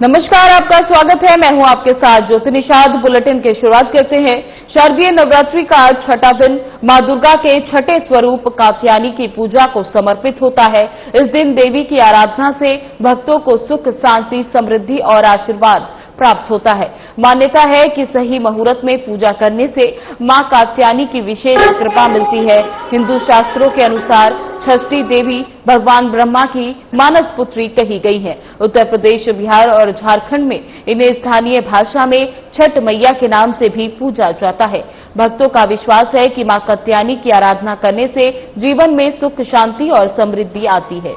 नमस्कार, आपका स्वागत है। मैं हूं आपके साथ ज्योति निषाद। बुलेटिन की शुरुआत करते हैं। शारदीय नवरात्रि का आज छठा दिन मां दुर्गा के छठे स्वरूप कात्यायनी की पूजा को समर्पित होता है। इस दिन देवी की आराधना से भक्तों को सुख, शांति, समृद्धि और आशीर्वाद प्राप्त होता है। मान्यता है कि सही मुहूर्त में पूजा करने से मां कात्यायनी की विशेष कृपा मिलती है। हिंदू शास्त्रों के अनुसार षष्ठी देवी भगवान ब्रह्मा की मानस पुत्री कही गई है। उत्तर प्रदेश, बिहार और झारखंड में इन्हें स्थानीय भाषा में छठ मैया के नाम से भी पूजा जाता है। भक्तों का विश्वास है कि मां कात्यायनी की आराधना करने से जीवन में सुख, शांति और समृद्धि आती है।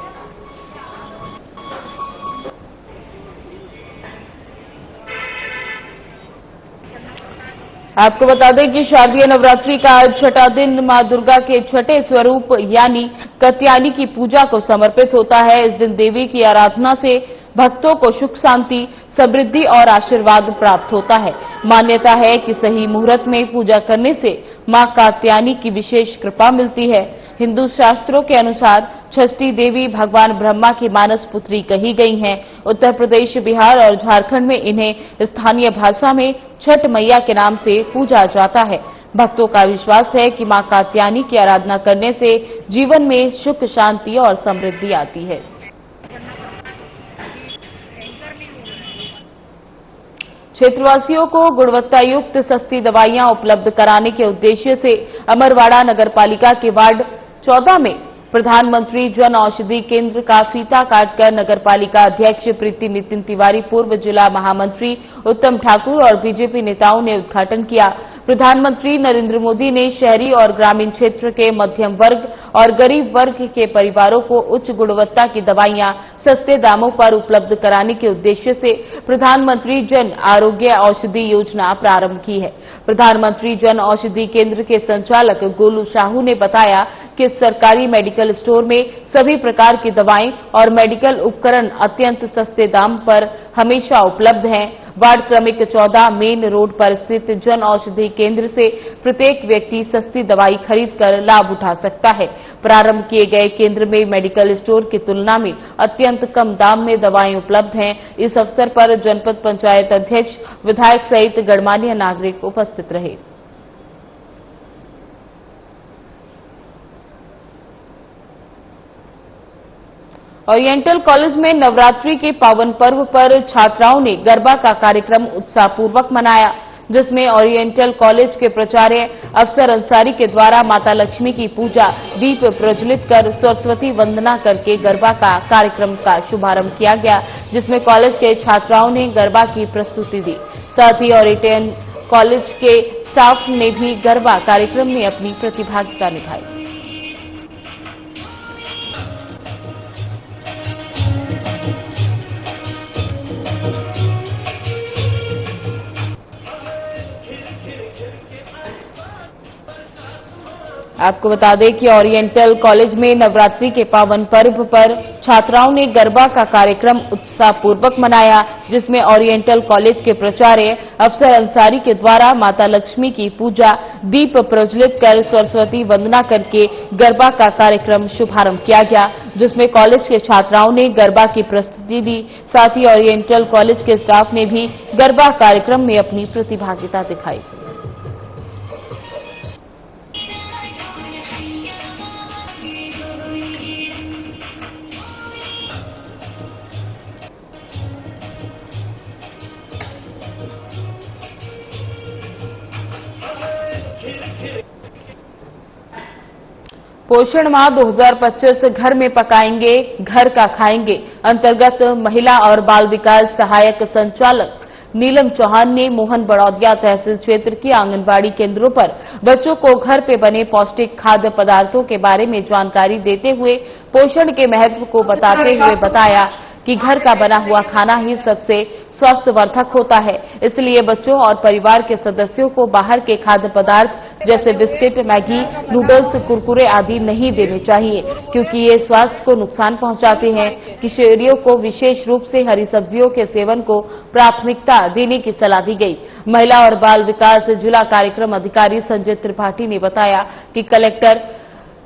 आपको बता दें कि शारदीय नवरात्रि का आज छठा दिन मां दुर्गा के छठे स्वरूप यानी कात्यायनी की पूजा को समर्पित होता है। इस दिन देवी की आराधना से भक्तों को सुख, शांति, समृद्धि और आशीर्वाद प्राप्त होता है। मान्यता है कि सही मुहूर्त में पूजा करने से मां कात्यायनी की विशेष कृपा मिलती है। हिंदू शास्त्रों के अनुसार षष्ठी देवी भगवान ब्रह्मा की मानस पुत्री कही गई हैं। उत्तर प्रदेश, बिहार और झारखंड में इन्हें स्थानीय भाषा में छठ मैया के नाम से पूजा जाता है। भक्तों का विश्वास है कि मां कात्यायनी की आराधना करने से जीवन में सुख, शांति और समृद्धि आती है। क्षेत्रवासियों को गुणवत्तायुक्त सस्ती दवाइयां उपलब्ध कराने के उद्देश्य से अमरवाड़ा नगरपालिका के वार्ड 14 में प्रधानमंत्री जन औषधि केंद्र का फीता काटकर नगरपालिका अध्यक्ष प्रीति नितिन तिवारी, पूर्व जिला महामंत्री उत्तम ठाकुर और बीजेपी नेताओं ने उद्घाटन किया। प्रधानमंत्री नरेंद्र मोदी ने शहरी और ग्रामीण क्षेत्र के मध्यम वर्ग और गरीब वर्ग के परिवारों को उच्च गुणवत्ता की दवाइयां सस्ते दामों पर उपलब्ध कराने के उद्देश्य से प्रधानमंत्री जन आरोग्य औषधि योजना प्रारंभ की है। प्रधानमंत्री जन औषधि केंद्र के संचालक गोलू साहू ने बताया कि सरकारी मेडिकल स्टोर में सभी प्रकार की दवाएं और मेडिकल उपकरण अत्यंत सस्ते दाम पर हमेशा उपलब्ध हैं। वार्ड क्रमिक 14 मेन रोड पर स्थित जन औषधि केंद्र से प्रत्येक व्यक्ति सस्ती दवाई खरीदकर लाभ उठा सकता है। प्रारंभ किए गए केंद्र में मेडिकल स्टोर की तुलना में अत्यंत कम दाम में दवाएं उपलब्ध हैं। इस अवसर पर जनपद पंचायत अध्यक्ष, विधायक सहित गणमान्य नागरिक उपस्थित रहे। ओरिएंटल कॉलेज में नवरात्रि के पावन पर्व पर छात्राओं ने गरबा का कार्यक्रम उत्साहपूर्वक मनाया, जिसमें ओरिएंटल कॉलेज के प्राचार्य अफसर अंसारी के द्वारा माता लक्ष्मी की पूजा, दीप प्रज्वलित कर सरस्वती वंदना करके गरबा का कार्यक्रम का शुभारंभ किया गया, जिसमें कॉलेज के छात्राओं ने गरबा की प्रस्तुति दी। साथ ही ओरिएंटल कॉलेज के स्टाफ ने भी गरबा कार्यक्रम में अपनी प्रतिभागिता निभाई। आपको बता दें कि ओरिएंटल कॉलेज में नवरात्रि के पावन पर्व पर छात्राओं ने गरबा का कार्यक्रम उत्साहपूर्वक मनाया, जिसमें ओरिएंटल कॉलेज के प्राचार्य अफसर अंसारी के द्वारा माता लक्ष्मी की पूजा, दीप प्रज्वलित कर सरस्वती वंदना करके गरबा का कार्यक्रम शुभारंभ किया गया, जिसमें कॉलेज के छात्राओं ने गरबा की प्रस्तुति दी। साथ ही ओरिएंटल कॉलेज के स्टाफ ने भी गरबा कार्यक्रम में अपनी प्रतिभागिता दिखाई। पोषण माह 2025 घर में पकाएंगे, घर का खाएंगे अंतर्गत महिला और बाल विकास सहायक संचालक नीलम चौहान ने मोहन बड़ौदिया तहसील क्षेत्र के आंगनबाड़ी केंद्रों पर बच्चों को घर पे बने पौष्टिक खाद्य पदार्थों के बारे में जानकारी देते हुए पोषण के महत्व को बताते हुए बताया कि घर का बना हुआ खाना ही सबसे स्वास्थ्यवर्धक होता है। इसलिए बच्चों और परिवार के सदस्यों को बाहर के खाद्य पदार्थ जैसे बिस्किट, मैगी, नूडल्स, कुरकुरे आदि नहीं देने चाहिए, क्योंकि ये स्वास्थ्य को नुकसान पहुंचाते हैं। किशोरियों को विशेष रूप से हरी सब्जियों के सेवन को प्राथमिकता देने की सलाह दी गई। महिला और बाल विकास जिला कार्यक्रम अधिकारी संजय त्रिपाठी ने बताया कि कलेक्टर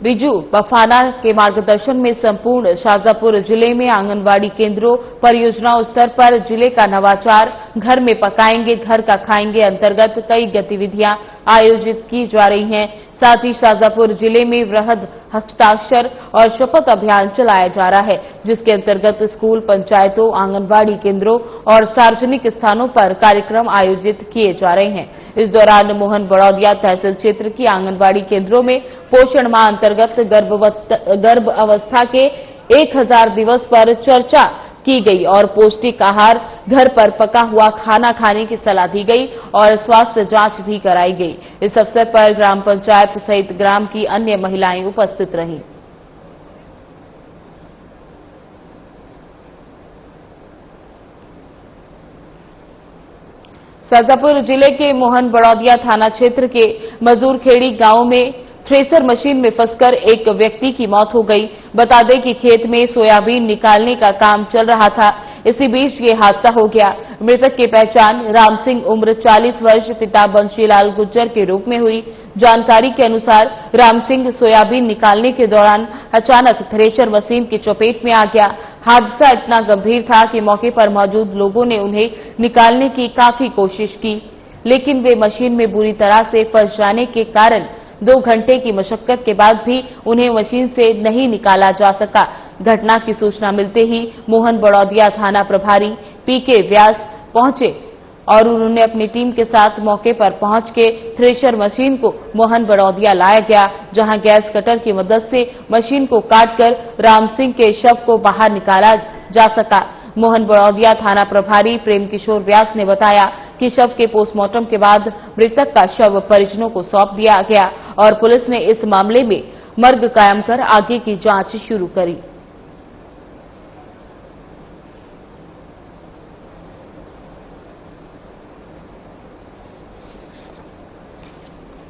रिजू बफाना के मार्गदर्शन में संपूर्ण शाजापुर जिले में आंगनवाड़ी केंद्रों परियोजनाओं स्तर पर जिले का नवाचार घर में पकाएंगे घर का खाएंगे अंतर्गत कई गतिविधियां आयोजित की जा रही हैं। साथ ही शाजापुर जिले में वृहद हस्ताक्षर और शपथ अभियान चलाया जा रहा है, जिसके अंतर्गत स्कूल, पंचायतों, आंगनवाड़ी केंद्रों और सार्वजनिक स्थानों पर कार्यक्रम आयोजित किए जा रहे हैं। इस दौरान मोहन बड़ौदिया तहसील क्षेत्र की आंगनवाड़ी केंद्रों में पोषण माह अंतर्गत गर्भ अवस्था के 1000 दिवस पर चर्चा की गई और पौष्टिक आहार, घर पर पका हुआ खाना खाने की सलाह दी गई और स्वास्थ्य जांच भी कराई गई। इस अवसर पर ग्राम पंचायत सहित ग्राम की अन्य महिलाएं उपस्थित रहीं। शाजापुर जिले के मोहन बड़ौदिया थाना क्षेत्र के मजूरखेड़ी गांव में थ्रेसर मशीन में फंसकर एक व्यक्ति की मौत हो गई। बता दें कि खेत में सोयाबीन निकालने का काम चल रहा था, इसी बीच ये हादसा हो गया। मृतक की पहचान राम सिंह उम्र 40 वर्ष पिता बंशीलाल गुज्जर के रूप में हुई। जानकारी के अनुसार राम सिंह सोयाबीन निकालने के दौरान अचानक थ्रेसर मशीन की चपेट में आ गया। हादसा इतना गंभीर था कि मौके पर मौजूद लोगों ने उन्हें निकालने की काफी कोशिश की, लेकिन वे मशीन में बुरी तरह से फंस जाने के कारण 2 घंटे की मशक्कत के बाद भी उन्हें मशीन से नहीं निकाला जा सका। घटना की सूचना मिलते ही मोहन बड़ौदिया थाना प्रभारी पीके व्यास पहुंचे और उन्होंने अपनी टीम के साथ मौके पर पहुंच के थ्रेशर मशीन को मोहन बड़ौदिया लाया गया, जहां गैस कटर की मदद से मशीन को काटकर राम सिंह के शव को बाहर निकाला जा सका। मोहन बड़ौदिया थाना प्रभारी प्रेम किशोर व्यास ने बताया कि शव के पोस्टमार्टम के बाद मृतक का शव परिजनों को सौंप दिया गया और पुलिस ने इस मामले में मर्ग कायम कर आगे की जांच शुरू करी।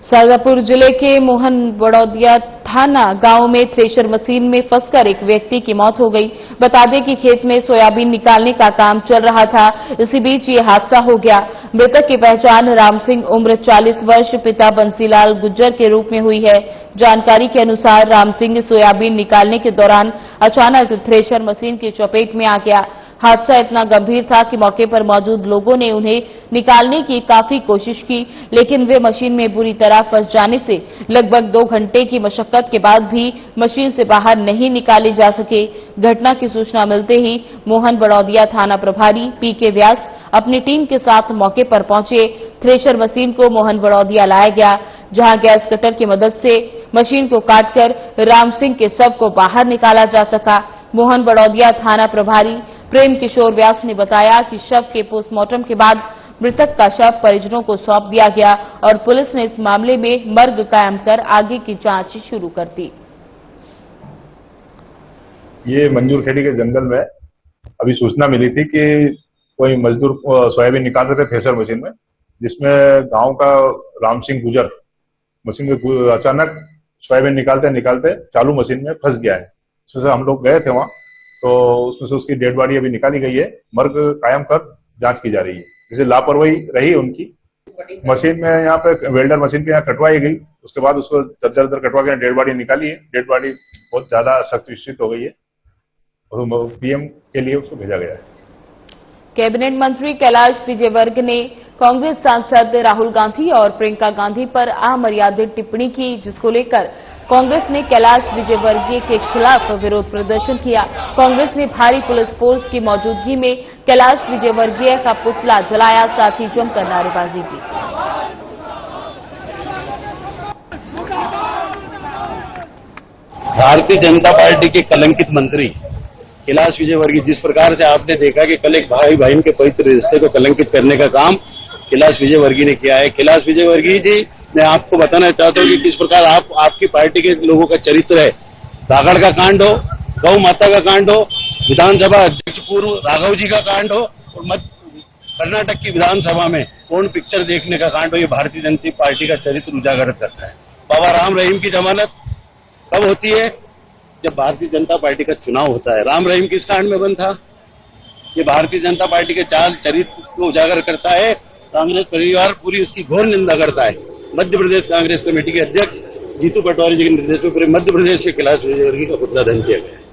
शाजापुर जिले के मोहन बड़ौदिया थाना गांव में थ्रेशर मशीन में फंसकर एक व्यक्ति की मौत हो गई। बता दें कि खेत में सोयाबीन निकालने का काम चल रहा था, इसी बीच ये हादसा हो गया। मृतक की पहचान राम सिंह उम्र 40 वर्ष पिता बंसीलाल गुज्जर के रूप में हुई है। जानकारी के अनुसार राम सिंह सोयाबीन निकालने के दौरान अचानक थ्रेशर मशीन की चपेट में आ गया। हादसा इतना गंभीर था कि मौके पर मौजूद लोगों ने उन्हें निकालने की काफी कोशिश की, लेकिन वे मशीन में बुरी तरह फंस जाने से लगभग 2 घंटे की मशक्कत के बाद भी मशीन से बाहर नहीं निकाले जा सके। घटना की सूचना मिलते ही मोहन बड़ौदिया थाना प्रभारी पीके व्यास अपनी टीम के साथ मौके पर पहुंचे। थ्रेशर मशीन को मोहन बड़ौदिया लाया गया, जहां गैस कटर की मदद से मशीन को काटकर राम सिंह के शव को बाहर निकाला जा सका। मोहन बड़ौदिया थाना प्रभारी प्रेम किशोर व्यास ने बताया कि शव के पोस्टमार्टम के बाद मृतक का शव परिजनों को सौंप दिया गया और पुलिस ने इस मामले में मर्ग कायम कर आगे की जांच शुरू कर दी। ये मंजूरखेड़ी के जंगल में अभी सूचना मिली थी कि कोई मजदूर सोयाबीन निकाल रहे थे थ्रेशर मशीन में, जिसमें गांव का राम सिंह गुजर मशीन में अचानक सोयाबीन निकालते निकालते चालू मशीन में फंस गया है। उसमें हम लोग गए थे वहां, तो उसमें से उसकी डेड बॉडी अभी निकाली गई है। मर्ग कायम कर जांच की जा रही है। जैसे लापरवाही रही उनकी, मशीन में यहाँ पे वेल्डर मशीन पे यहाँ कटवाई गई, उसके बाद उसको दर कटवा के डेड बॉडी निकाली है। डेड बॉडी बहुत ज्यादा शक्तिशाली हो गई है, पीएम के लिए उसको भेजा गया है। कैबिनेट मंत्री कैलाश विजयवर्गीय ने कांग्रेस सांसद राहुल गांधी और प्रियंका गांधी पर अमर्यादित टिप्पणी की, जिसको लेकर कांग्रेस ने कैलाश विजयवर्गीय के खिलाफ विरोध प्रदर्शन किया। कांग्रेस ने भारी पुलिस फोर्स की मौजूदगी में कैलाश विजयवर्गीय का पुतला जलाया, साथ ही जमकर नारेबाजी की। भारतीय जनता पार्टी के कलंकित मंत्री कैलाश विजयवर्गीय, जिस प्रकार से आपने देखा कि कल एक भाई बहन के पवित्र रिश्ते को कलंकित करने का काम कैलाश विजयवर्गीय ने किया है। कैलाश विजयवर्गीय जी, मैं आपको बताना चाहता हूं कि किस प्रकार आपकी पार्टी के लोगों का चरित्र है। रागड़ का कांड हो, गौ माता का कांड हो, विधानसभा अध्यक्ष पूर्व राघव जी का कांड हो और कर्नाटक की विधानसभा में कौन पिक्चर देखने का कांड हो, ये भारतीय जनता पार्टी का चरित्र उजागर करता है। बाबा राम रहीम की जमानत कब होती है? जब भारतीय जनता पार्टी का चुनाव होता है। राम रहीम किस कांड में बंद था? ये भारतीय जनता पार्टी के चाल चरित्र को उजागर करता है। कांग्रेस परिवार पूरी उसकी घोर निंदा करता है। मध्य प्रदेश कांग्रेस कमेटी के अध्यक्ष जीतू पटवारी जी के निर्देशों पर मध्य प्रदेश के कैलाश विजयवर्गीय का पुतला दहन किया गया है।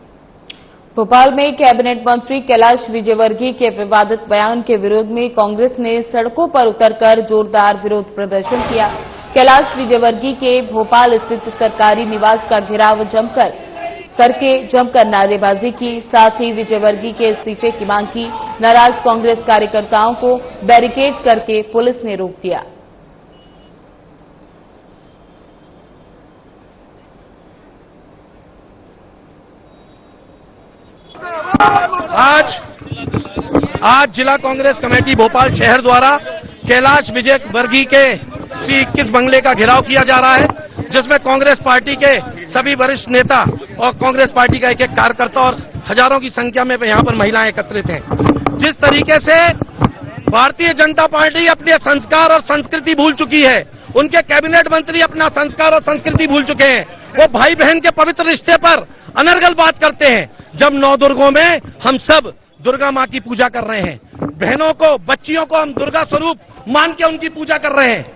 भोपाल में कैबिनेट मंत्री कैलाश विजयवर्गीय के विवादित बयान के विरोध में कांग्रेस ने सड़कों पर उतरकर जोरदार विरोध प्रदर्शन किया। कैलाश विजयवर्गीय के भोपाल स्थित सरकारी निवास का घेराव जमकर नारेबाजी की, साथ ही विजयवर्गीय के इस्तीफे की मांग की। नाराज कांग्रेस कार्यकर्ताओं को बैरिकेड करके पुलिस ने रोक दिया। आज जिला कांग्रेस कमेटी भोपाल शहर द्वारा कैलाश विजयवर्गीय के C21 बंगले का घेराव किया जा रहा है, जिसमें कांग्रेस पार्टी के सभी वरिष्ठ नेता और कांग्रेस पार्टी का एक एक कार्यकर्ता और हजारों की संख्या में यहां पर महिलाएं एकत्रित हैं। जिस तरीके से भारतीय जनता पार्टी अपने संस्कार और संस्कृति भूल चुकी है, उनके कैबिनेट मंत्री अपना संस्कार और संस्कृति भूल चुके हैं। वो भाई बहन के पवित्र रिश्ते पर अनर्गल बात करते हैं, जब नवदुर्गों में हम सब दुर्गा मां की पूजा कर रहे हैं। बहनों को, बच्चियों को हम दुर्गा स्वरूप मान के उनकी पूजा कर रहे हैं।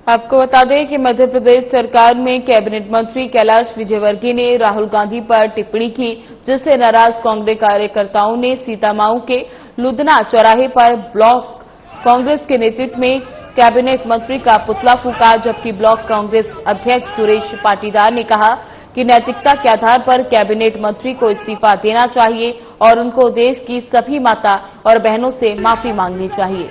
आपको बता दें कि मध्य प्रदेश सरकार में कैबिनेट मंत्री कैलाश विजयवर्गीय ने राहुल गांधी पर टिप्पणी की, जिससे नाराज कांग्रेस कार्यकर्ताओं ने सीतामाऊ के लुधना चौराहे पर ब्लॉक कांग्रेस के नेतृत्व में कैबिनेट मंत्री का पुतला फूंका, जबकि ब्लॉक कांग्रेस अध्यक्ष सुरेश पाटीदार ने कहा कि नैतिकता के आधार पर कैबिनेट मंत्री को इस्तीफा देना चाहिए और उनको देश की सभी माता और बहनों से माफी मांगनी चाहिए।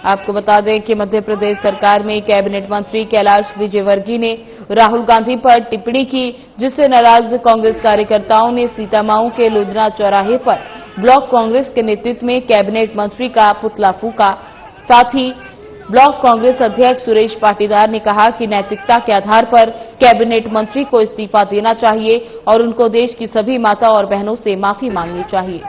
आपको बता दें कि मध्य प्रदेश सरकार में कैबिनेट मंत्री कैलाश विजयवर्गीय ने राहुल गांधी पर टिप्पणी की, जिससे नाराज कांग्रेस कार्यकर्ताओं ने सीतामाऊ के लुधना चौराहे पर ब्लॉक कांग्रेस के नेतृत्व में कैबिनेट मंत्री का पुतला फूंका। साथ ही ब्लॉक कांग्रेस अध्यक्ष सुरेश पाटीदार ने कहा कि नैतिकता के आधार पर कैबिनेट मंत्री को इस्तीफा देना चाहिए और उनको देश की सभी माता और बहनों से माफी मांगनी चाहिए।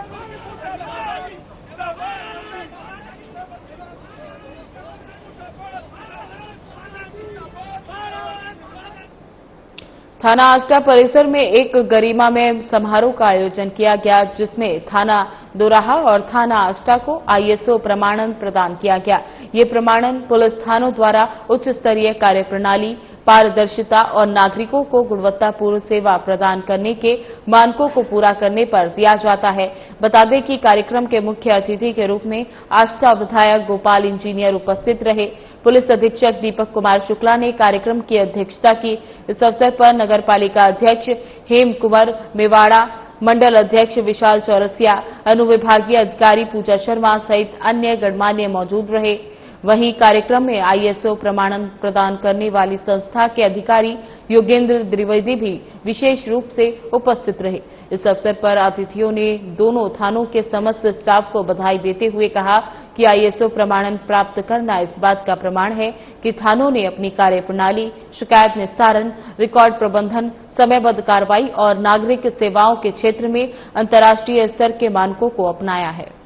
थाना आष्टा परिसर में एक गरिमामय समारोह का आयोजन किया गया, जिसमें थाना दोराहा और थाना आष्टा को ISO प्रमाणन प्रदान किया गया। ये प्रमाणन पुलिस थानों द्वारा उच्च स्तरीय कार्यप्रणाली, पारदर्शिता और नागरिकों को गुणवत्तापूर्ण सेवा प्रदान करने के मानकों को पूरा करने पर दिया जाता है। बता दें कि कार्यक्रम के मुख्य अतिथि के रूप में आष्टा विधायक गोपाल इंजीनियर उपस्थित रहे। पुलिस अधीक्षक दीपक कुमार शुक्ला ने कार्यक्रम की अध्यक्षता की। इस अवसर पर नगरपालिका अध्यक्ष हेम कुंवर मेवाड़ा, मंडल अध्यक्ष विशाल चौरसिया, अनुविभागीय अधिकारी पूजा शर्मा सहित अन्य गणमान्य मौजूद रहे। वहीं कार्यक्रम में ISO प्रमाणन प्रदान करने वाली संस्था के अधिकारी योगेंद्र द्विवेदी भी विशेष रूप से उपस्थित रहे। इस अवसर पर अतिथियों ने दोनों थानों के समस्त स्टाफ को बधाई देते हुए कहा कि ISO प्रमाणन प्राप्त करना इस बात का प्रमाण है कि थानों ने अपनी कार्यप्रणाली, शिकायत निस्तारण, रिकॉर्ड प्रबंधन, समयबद्ध कार्रवाई और नागरिक सेवाओं के क्षेत्र में अंतर्राष्ट्रीय स्तर के मानकों को अपनाया है।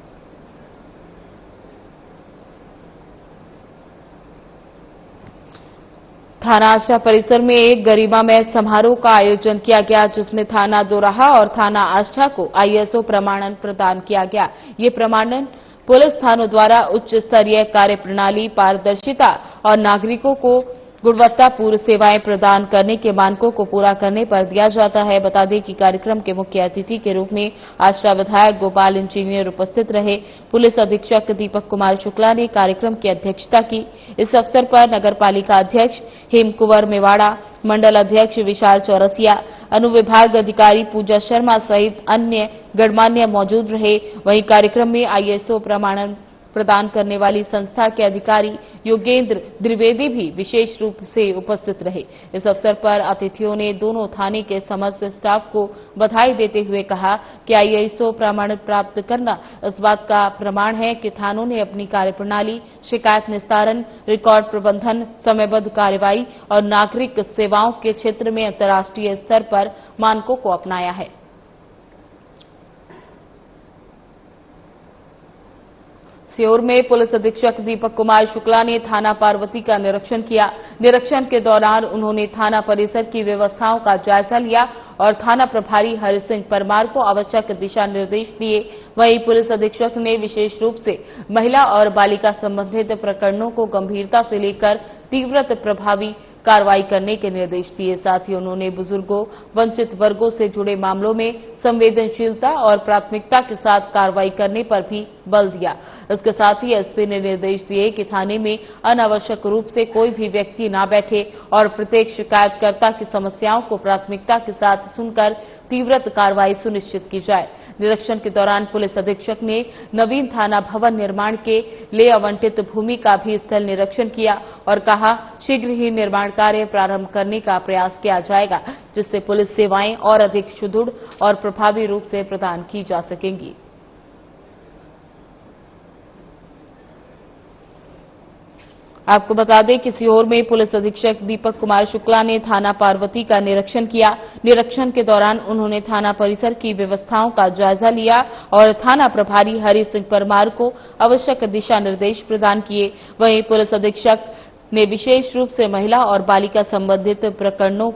थाना आष्टा परिसर में एक गरिमामय समारोह का आयोजन किया गया, जिसमें थाना दोराहा और थाना आष्टा को ISO प्रमाणन प्रदान किया गया। ये प्रमाणन पुलिस थानों द्वारा उच्च स्तरीय कार्यप्रणाली, पारदर्शिता और नागरिकों को गुणवत्तापूर्ण सेवाएं प्रदान करने के मानकों को पूरा करने पर दिया जाता है। बता दें कि कार्यक्रम के मुख्य अतिथि के रूप में आष्टा विधायक गोपाल इंजीनियर उपस्थित रहे। पुलिस अधीक्षक दीपक कुमार शुक्ला ने कार्यक्रम की अध्यक्षता की। इस अवसर पर नगरपालिका अध्यक्ष हेम कुंवर मेवाड़ा, मंडल अध्यक्ष विशाल चौरसिया, अनुविभाग अधिकारी पूजा शर्मा सहित अन्य गणमान्य मौजूद रहे। वहीं कार्यक्रम में ISO प्रमाणन प्रदान करने वाली संस्था के अधिकारी योगेंद्र द्विवेदी भी विशेष रूप से उपस्थित रहे। इस अवसर पर अतिथियों ने दोनों थाने के समस्त स्टाफ को बधाई देते हुए कहा कि ISO प्रमाणन प्राप्त करना इस बात का प्रमाण है कि थानों ने अपनी कार्यप्रणाली, शिकायत निस्तारण, रिकॉर्ड प्रबंधन, समयबद्ध कार्रवाई और नागरिक सेवाओं के क्षेत्र में अंतर्राष्ट्रीय स्तर पर मानकों को अपनाया है। सीहोर में पुलिस अधीक्षक दीपक कुमार शुक्ला ने थाना पार्वती का निरीक्षण किया। निरीक्षण के दौरान उन्होंने थाना परिसर की व्यवस्थाओं का जायजा लिया और थाना प्रभारी हरि सिंह परमार को आवश्यक दिशा निर्देश दिए। वहीं पुलिस अधीक्षक ने विशेष रूप से महिला और बालिका संबंधित प्रकरणों को गंभीरता से लेकर तीव्रत प्रभावी कार्रवाई करने के निर्देश दिए। साथ ही उन्होंने बुजुर्गों, वंचित वर्गों से जुड़े मामलों में संवेदनशीलता और प्राथमिकता के साथ कार्रवाई करने पर भी बल दिया। इसके साथ ही एसपी ने निर्देश दिए कि थाने में अनावश्यक रूप से कोई भी व्यक्ति न बैठे और प्रत्येक शिकायतकर्ता की समस्याओं को प्राथमिकता के साथ सुनकर तीव्रत कार्रवाई सुनिश्चित की जाए। निरीक्षण के दौरान पुलिस अधीक्षक ने नवीन थाना भवन निर्माण के लिए आवंटित भूमि का भी स्थल निरीक्षण किया और कहा, शीघ्र ही निर्माण कार्य प्रारंभ करने का प्रयास किया जाएगा, जिससे पुलिस सेवाएं और अधिक सुदृढ़ और प्रभावी रूप से प्रदान की जा सकेंगी। आपको बता दें कि सीहोर में पुलिस अधीक्षक दीपक कुमार शुक्ला ने थाना पार्वती का निरीक्षण किया। निरीक्षण के दौरान उन्होंने थाना परिसर की व्यवस्थाओं का जायजा लिया और थाना प्रभारी हरि सिंह परमार को आवश्यक दिशा निर्देश प्रदान किए। वहीं पुलिस अधीक्षक ने विशेष रूप से महिला और बालिका संबंधित प्रकरणों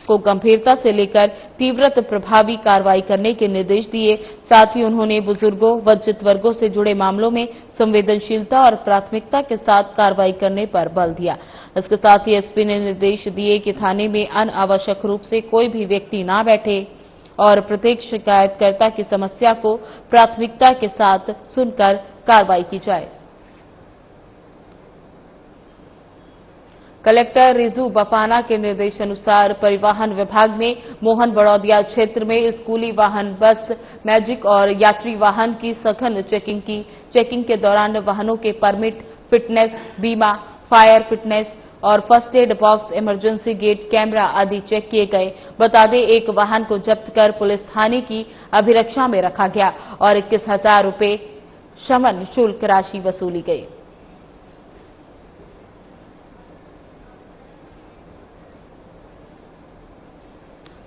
को गंभीरता से लेकर तीव्रत प्रभावी कार्रवाई करने के निर्देश दिए। साथ ही उन्होंने बुजुर्गों, वंचित वर्गों से जुड़े मामलों में संवेदनशीलता और प्राथमिकता के साथ कार्रवाई करने पर बल दिया। इसके साथ ही एसपी ने निर्देश दिए कि थाने में अनावश्यक रूप से कोई भी व्यक्ति न बैठे और प्रत्येक शिकायतकर्ता की समस्या को प्राथमिकता के साथ सुनकर कार्रवाई की जाए। कलेक्टर रिजू बफाना के निर्देशानुसार परिवहन विभाग ने मोहन बड़ौदिया क्षेत्र में स्कूली वाहन, बस, मैजिक और यात्री वाहन की सघन चेकिंग की। चेकिंग के दौरान वाहनों के परमिट, फिटनेस, बीमा, फायर फिटनेस और first aid box, emergency gate, camera आदि चेक किए गए। बता दें, एक वाहन को जब्त कर पुलिस थाने की अभिरक्षा में रखा गया और 21,000 रुपये शमन शुल्क राशि वसूली गई।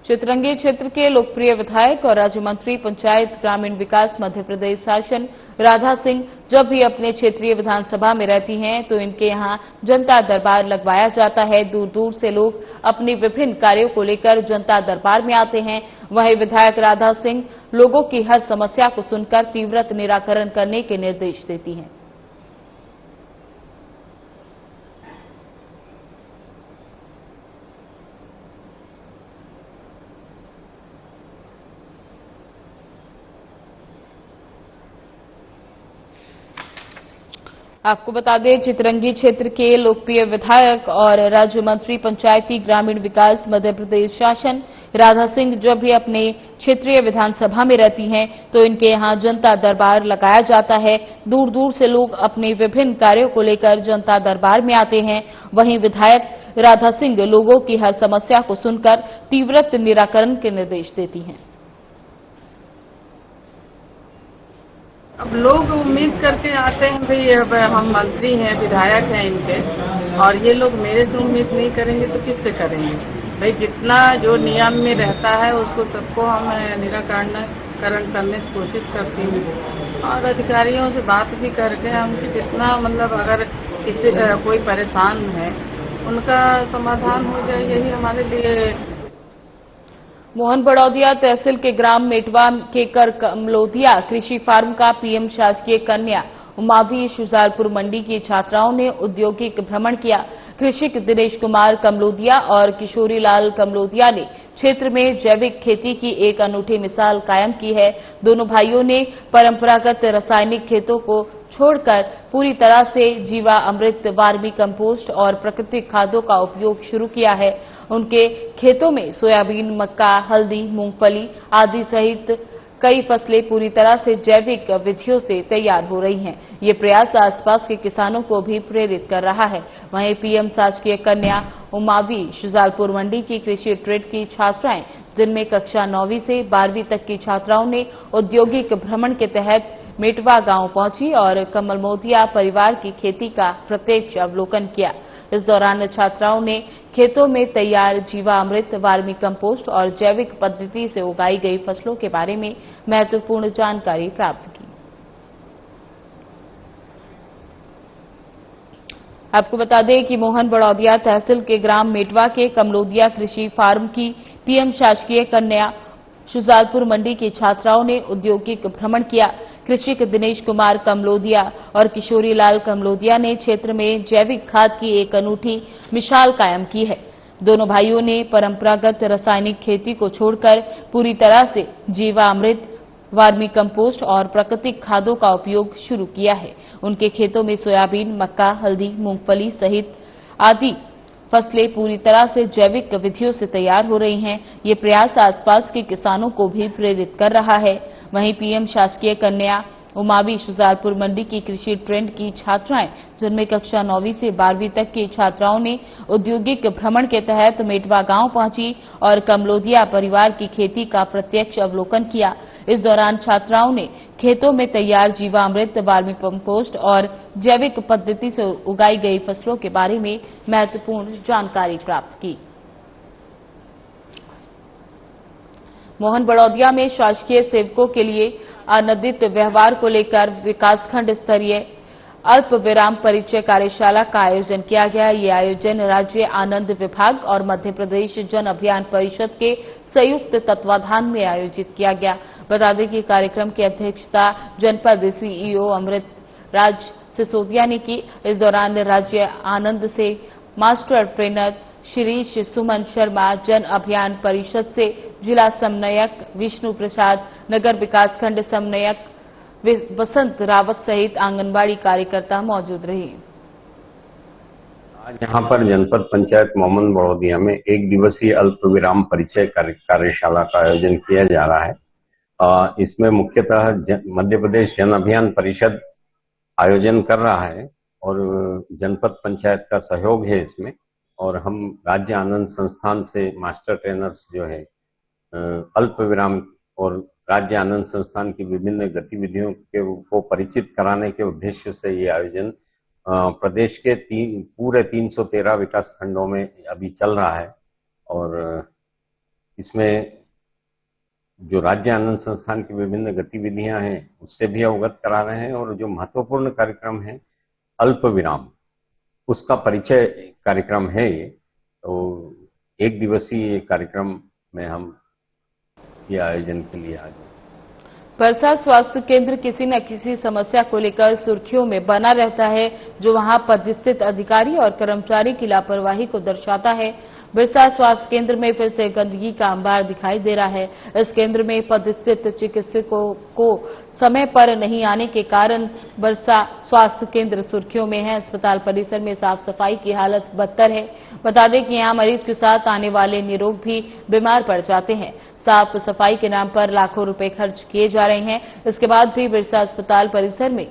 चितरंगी क्षेत्र के लोकप्रिय विधायक और राज्य मंत्री पंचायत ग्रामीण विकास मध्य प्रदेश शासन राधा सिंह जब भी अपने क्षेत्रीय विधानसभा में रहती हैं तो इनके यहां जनता दरबार लगवाया जाता है। दूर दूर से लोग अपनी विभिन्न कार्यों को लेकर जनता दरबार में आते हैं। वहीं विधायक राधा सिंह लोगों की हर समस्या को सुनकर तीव्रत निराकरण करने के निर्देश देती हैं। आपको बता दें, चितरंगी क्षेत्र के लोकप्रिय विधायक और राज्य मंत्री पंचायती ग्रामीण विकास मध्य प्रदेश शासन राधा सिंह जब भी अपने क्षेत्रीय विधानसभा में रहती हैं तो इनके यहां जनता दरबार लगाया जाता है। दूर दूर से लोग अपने विभिन्न कार्यों को लेकर जनता दरबार में आते हैं। वहीं विधायक राधा सिंह लोगों की हर समस्या को सुनकर तीव्रत निराकरण के निर्देश देती हैं। अब लोग उम्मीद करके आते हैं भाई अब हम मंत्री हैं, विधायक हैं इनके, और ये लोग मेरे से उम्मीद नहीं करेंगे तो किससे करेंगे। भाई जितना जो नियम में रहता है उसको सबको हम निराकरण करने की कोशिश करती हूँ और अधिकारियों से बात भी करके हम कि जितना मतलब अगर किसी कोई परेशान है उनका समाधान हो जाए, यही हमारे लिए। मोहन बड़ौदिया तहसील के ग्राम मेटवा के कर कमलोदिया कृषि फार्म का पीएम शासकीय कन्या उमावी शुजालपुर मंडी की छात्राओं ने औद्योगिक भ्रमण किया। कृषक दिनेश कुमार कमलोदिया और किशोरी लाल कमलोदिया ने क्षेत्र में जैविक खेती की एक अनूठी मिसाल कायम की है। दोनों भाइयों ने परंपरागत रासायनिक खेतों को छोड़कर पूरी तरह से जीवा अमृत, वार्मी कंपोस्ट और प्राकृतिक खादों का उपयोग शुरू किया है। उनके खेतों में सोयाबीन, मक्का, हल्दी, मूंगफली आदि सहित कई फसलें पूरी तरह से जैविक विधियों से तैयार हो रही हैं। ये प्रयास आसपास के किसानों को भी प्रेरित कर रहा है। वहीं पीएम शासकीय कन्या उमावी शुजालपुर मंडी की कृषि ट्रेड की छात्राएं, जिनमें कक्षा 9वीं से 12वीं तक की छात्राओं ने औद्योगिक भ्रमण के तहत मेटवा गांव पहुंची और कमलमोदिया परिवार की खेती का प्रत्यक्ष अवलोकन किया। इस दौरान छात्राओं ने खेतों में तैयार जीवामृत, वार्मी कंपोस्ट और जैविक पद्धति से उगाई गई फसलों के बारे में महत्वपूर्ण जानकारी प्राप्त की। आपको बता दें कि मोहन बड़ौदिया तहसील के ग्राम मेटवा के कमलोदिया कृषि फार्म की पीएम शासकीय कन्या शुजालपुर मंडी की छात्राओं ने औद्योगिक भ्रमण किया। कृषक दिनेश कुमार कमलोदिया और किशोरी लाल कमलोदिया ने क्षेत्र में जैविक खाद की एक अनूठी मिसाल कायम की है। दोनों भाइयों ने परंपरागत रासायनिक खेती को छोड़कर पूरी तरह से जीवामृत, वर्मी कंपोस्ट और प्राकृतिक खादों का उपयोग शुरू किया है। उनके खेतों में सोयाबीन, मक्का, हल्दी, मूंगफली सहित आदि फसलें पूरी तरह से जैविक विधियों से तैयार हो रही हैं। ये प्रयास आसपास के किसानों को भी प्रेरित कर रहा है। वहीं पीएम शासकीय कन्या उमावी शुजालपुर मंडी की कृषि ट्रेंड की छात्राएं, जिनमें कक्षा 9वीं से 12वीं तक की छात्राओं ने औद्योगिक भ्रमण के तहत मेटवा गांव पहुंची और कमलोदिया परिवार की खेती का प्रत्यक्ष अवलोकन किया। इस दौरान छात्राओं ने खेतों में तैयार जीवामृत, वर्मी कंपोस्ट और जैविक पद्धति से उगाई गई फसलों के बारे में महत्वपूर्ण जानकारी प्राप्त की। मोहन बड़ौदिया में शासकीय सेवकों के लिए अनधिकृत व्यवहार को लेकर विकासखंड स्तरीय अल्प विराम परिचय कार्यशाला का आयोजन किया गया। ये आयोजन राज्य आनंद विभाग और मध्य प्रदेश जन अभियान परिषद के संयुक्त तत्वाधान में आयोजित किया गया। बता दें कि कार्यक्रम की अध्यक्षता जनपद सीईओ अमृत राज सिसोदिया ने की। इस दौरान राज्य आनंद से मास्टर ट्रेनर शिरीष सुमन शर्मा, जन अभियान परिषद से जिला समन्वयक विष्णु प्रसाद, नगर विकासखंड समन्वयक बसंत रावत सहित आंगनबाड़ी कार्यकर्ता मौजूद रहे। आज यहाँ पर जनपद पंचायत मोहन बड़ौदिया में एक दिवसीय अल्प विराम परिचय कार्यशाला का आयोजन किया जा रहा है। इसमें मुख्यतः मध्य प्रदेश जन अभियान परिषद आयोजन कर रहा है और जनपद पंचायत का सहयोग है इसमें, और हम राज्य आनंद संस्थान से मास्टर ट्रेनर्स जो है अल्प विराम और राज्य आनंद संस्थान की विभिन्न गतिविधियों को परिचित कराने के उद्देश्य से ये आयोजन प्रदेश के पूरे 313 विकास खंडों में अभी चल रहा है। और इसमें जो राज्य आनंद संस्थान की विभिन्न गतिविधियां हैं उससे भी अवगत करा रहे हैं, और जो महत्वपूर्ण कार्यक्रम है अल्प विराम, उसका परिचय कार्यक्रम है ये। तो एक दिवसीय कार्यक्रम में हम ये आयोजन के लिए आज परसा स्वास्थ्य केंद्र किसी न किसी समस्या को लेकर सुर्खियों में बना रहता है, जो वहां पदस्थित अधिकारी और कर्मचारी की लापरवाही को दर्शाता है। बिरसा स्वास्थ्य केंद्र में फिर से गंदगी का अंबार दिखाई दे रहा है। इस केंद्र में पदस्थित चिकित्सकों को समय पर नहीं आने के कारण बिरसा स्वास्थ्य केंद्र सुर्खियों में है। अस्पताल परिसर में साफ सफाई की हालत बदतर है। बता दें कि यहां मरीज के साथ आने वाले निरोग भी बीमार पड़ जाते हैं। साफ सफाई के नाम पर लाखों रुपए खर्च किए जा रहे हैं। इसके बाद भी बिरसा अस्पताल परिसर में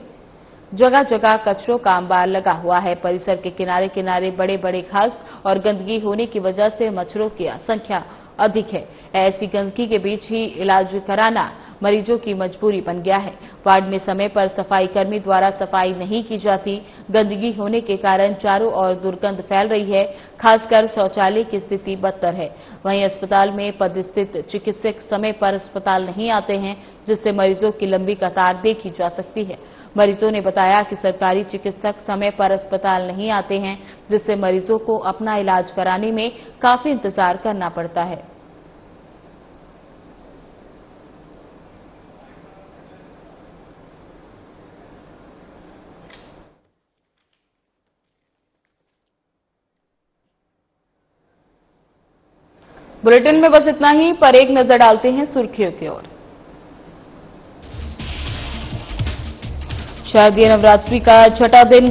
जगह जगह कचरों का अंबार लगा हुआ है। परिसर के किनारे किनारे बड़े बड़े घास और गंदगी होने की वजह से मच्छरों की संख्या अधिक है। ऐसी गंदगी के बीच ही इलाज कराना मरीजों की मजबूरी बन गया है। वार्ड में समय पर सफाई कर्मी द्वारा सफाई नहीं की जाती। गंदगी होने के कारण चारों ओर दुर्गंध फैल रही है। खासकर शौचालय की स्थिति बदतर है। वहीं अस्पताल में पदस्थित चिकित्सक समय पर अस्पताल नहीं आते हैं, जिससे मरीजों की लंबी कतार देखी जा सकती है। मरीजों ने बताया कि सरकारी चिकित्सक समय पर अस्पताल नहीं आते हैं, जिससे मरीजों को अपना इलाज कराने में काफी इंतजार करना पड़ता है। बुलेटिन में बस इतना ही, पर एक नजर डालते हैं सुर्खियों की ओर। शारदीय नवरात्रि का छठा दिन